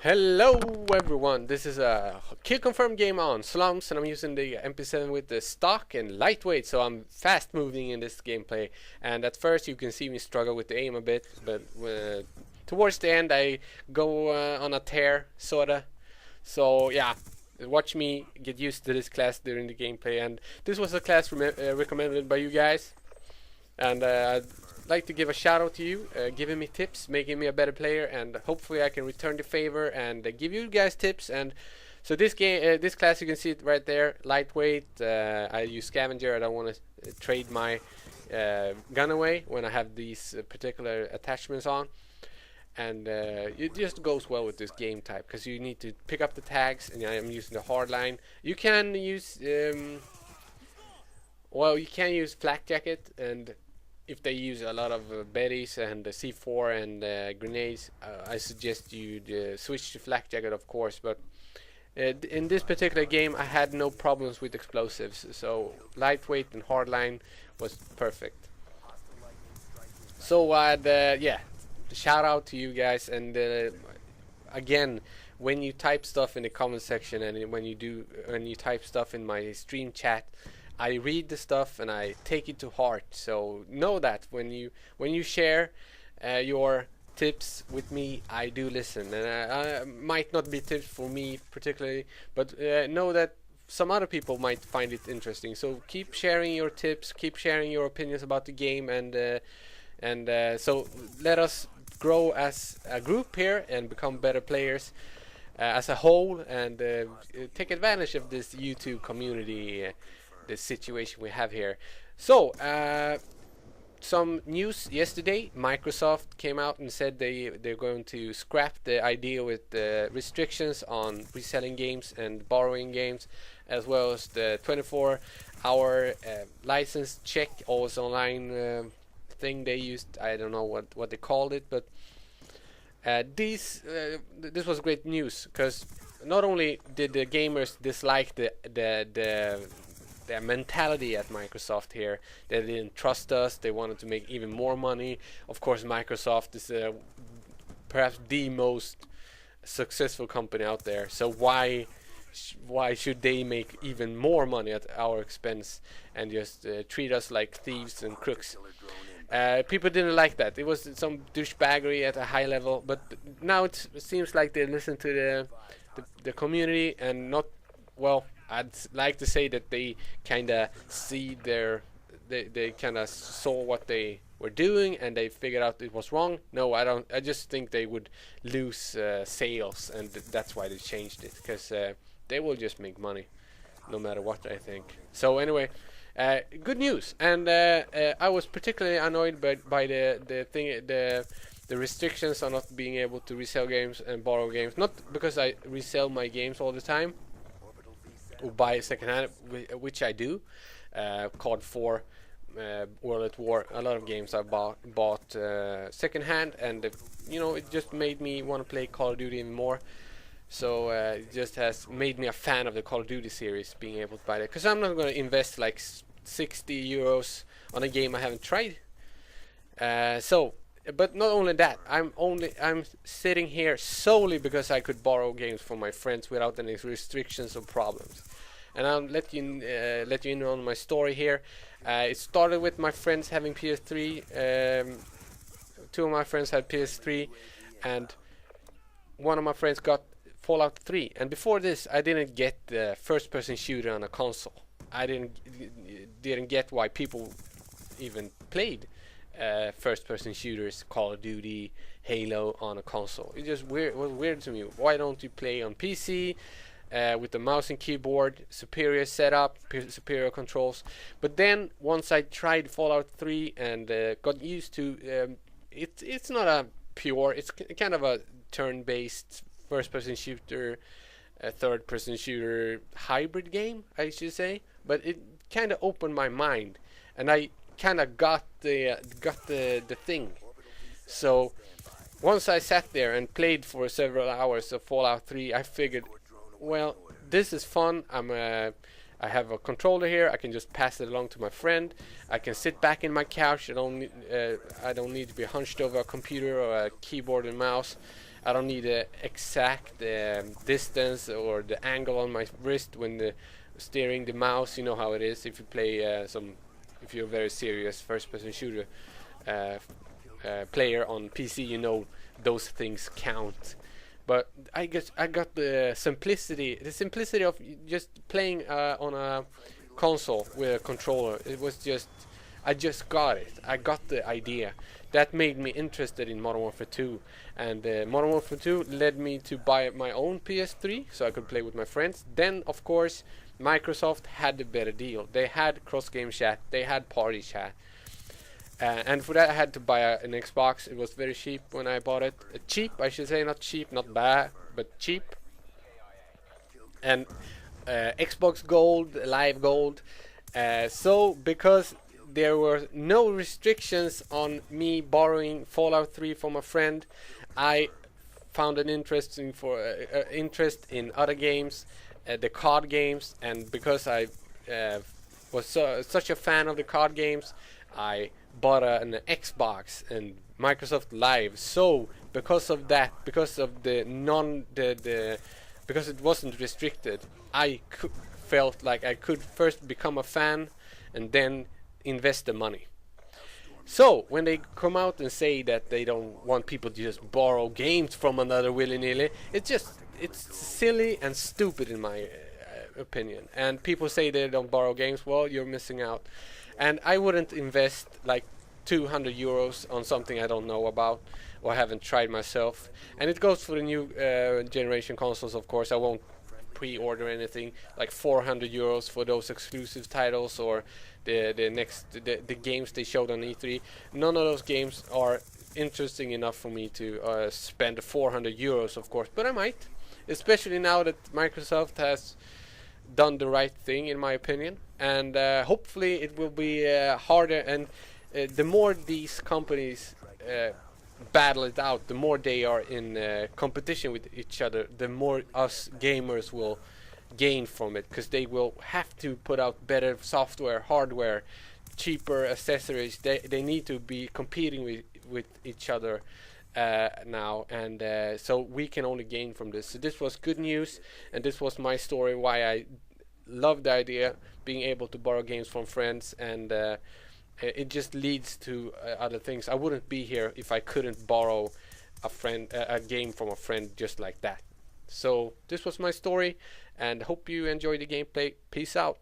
Hello everyone, this is a kill confirm game on Slums and I'm using the MP7 with the stock and lightweight, so I'm fast moving in this gameplay. And at first you can see me struggle with the aim a bit, but towards the end I go on a tear, sorta. So yeah, watch me get used to this class during the gameplay, and this was a class recommended by you guys. And I'd like to give a shout out to you, giving me tips, making me a better player, and hopefully I can return the favor and give you guys tips. And so this game, this class, you can see it right there, lightweight. I use scavenger. I don't want to trade my gun away when I have these particular attachments on. And it just goes well with this game type because you need to pick up the tags, and I'm using the hard line. You can use well, you can use flak jacket, and if they use a lot of berries and C4 and grenades, I suggest you switch to flak jacket, of course. But in this particular game, I had no problems with explosives, so lightweight and hardline was perfect. So yeah, shout out to you guys, and again, when you type stuff in the comment section and when you type stuff in my stream chat, I read the stuff and I take it to heart. So know that when you share your tips with me, I do listen, and I might not be tips for me particularly, but know that some other people might find it interesting. So keep sharing your tips, keep sharing your opinions about the game, and so let us grow as a group here and become better players as a whole, and take advantage of this YouTube community. The situation we have here. So some news yesterday. Microsoft came out and said they're going to scrap the idea with the restrictions on reselling games and borrowing games, as well as the 24-hour license check, always online thing they used. I don't know what they called it, but this was great news, because not only did the gamers dislike the mentality at Microsoft here. They didn't trust us. They wanted to make even more money. Of course, Microsoft is perhaps the most successful company out there. So why should they make even more money at our expense and just treat us like thieves and crooks? People didn't like that. It was some douchebaggery at a high level. But now it seems like they listen to the community, and not, well, I'd like to say that they kind of see they kind of saw what they were doing and they figured out it was wrong. No, I don't. I just think they would lose sales, and that's why they changed it, because they will just make money no matter what, I think. So anyway, good news. And I was particularly annoyed by the restrictions on not being able to resell games and borrow games. Not because I resell my games all the time or buy secondhand, which I do. COD 4, World at War, a lot of games I bought secondhand, and it just made me want to play Call of Duty even more. So it just has made me a fan of the Call of Duty series, being able to buy that, because I'm not going to invest like 60 euros on a game I haven't tried. But not only that, I'm sitting here solely because I could borrow games from my friends without any restrictions or problems. And I'll let you in on my story here. It started with my friends having PS3. Two of my friends had PS3, and one of my friends got Fallout 3. And before this, I didn't get the first-person shooter on a console. I didn't get why people even played first-person shooters, Call of Duty, Halo on a console. It just was weird to me. Why don't you play on PC with the mouse and keyboard, superior setup, superior controls? But then once I tried Fallout 3 and got used to it's not a pure, it's kind of a turn-based first-person shooter, third-person shooter hybrid game, I should say. But it kind of opened my mind, and I kind of got the thing. So once I sat there and played for several hours of Fallout 3, I figured, well, this is fun. I have a controller here. I can just pass it along to my friend. I can sit back in my couch. I don't need to be hunched over a computer or a keyboard and mouse. I don't need the exact distance or the angle on my wrist when steering the mouse. You know how it is if you play if you're a very serious first-person shooter player on PC. You know those things count. But I guess I got the simplicity of just playing on a console with a controller. It was just, I just got it. I got the idea. That made me interested in Modern Warfare 2, and Modern Warfare 2 led me to buy my own PS3 so I could play with my friends. Then, of course, Microsoft had the better deal. They had cross-game chat, they had party chat, and for that I had to buy an Xbox. It was very cheap when I bought it. Cheap, I should say, not cheap, not bad, but cheap. And Xbox Gold, Live Gold. So because there were no restrictions on me borrowing Fallout 3 from a friend, I found an interest in other games, the card games, and because I was such a fan of the card games, I bought an Xbox and Microsoft Live. So because of that, because of because it wasn't restricted, I felt like I could first become a fan and then invest the money. So when they come out and say that they don't want people to just borrow games from another willy-nilly, it's silly and stupid in my opinion. And people say they don't borrow games. Well, you're missing out. And I wouldn't invest like 200 euros on something I don't know about or haven't tried myself. And it goes for the new generation consoles, of course. I won't pre-order anything like 400 euros for those exclusive titles or the games they showed on E3. None of those games are interesting enough for me to spend 400 euros, of course, but I might, especially now that Microsoft has done the right thing, in my opinion, and hopefully it will be harder, and the more these companies battle it out, the more they are in competition with each other, the more us gamers will gain from it, because they will have to put out better software, hardware, cheaper accessories. They need to be competing with each other now, and so we can only gain from this. So this was good news, and this was my story why I love the idea being able to borrow games from friends, and it just leads to other things. I wouldn't be here if I couldn't borrow a game from a friend just like that. So this was my story, and hope you enjoyed the gameplay. Peace out.